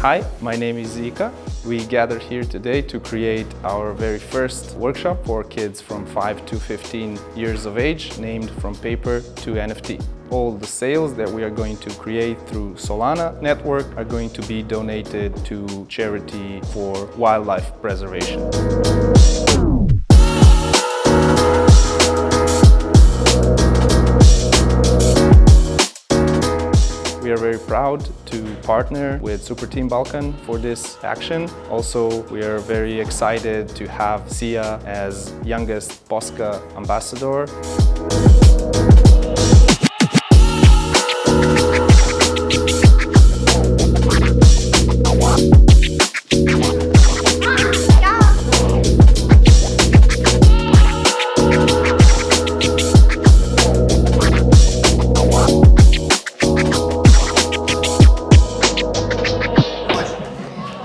Hi, my name is Zika. We gathered here today to create our very first workshop for kids from 5 to 15 years of age, named From Paper to NFT. All the sales that we are going to create through Solana network are going to be donated to charity for wildlife preservation. We are very proud to partner with Superteam Balkan for this action. Also, we are very excited to have Sia as youngest Posca ambassador.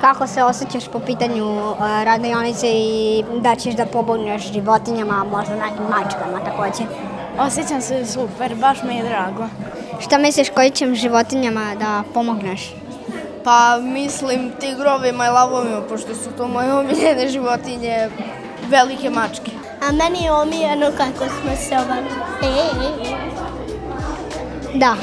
Kako se osjećaš po pitanju radionice i da ćeš da pomogneš životinjama, možda nekim mačkama takođe? Osjećam se super, baš mi je drago. Šta misliš koji ćem životinjama da pomogneš? Pa mislim tigrovima i lavovima, pošto su to moje omiljene životinje, velike mačke. A meni je omiljeno kako smo se ovako. Da.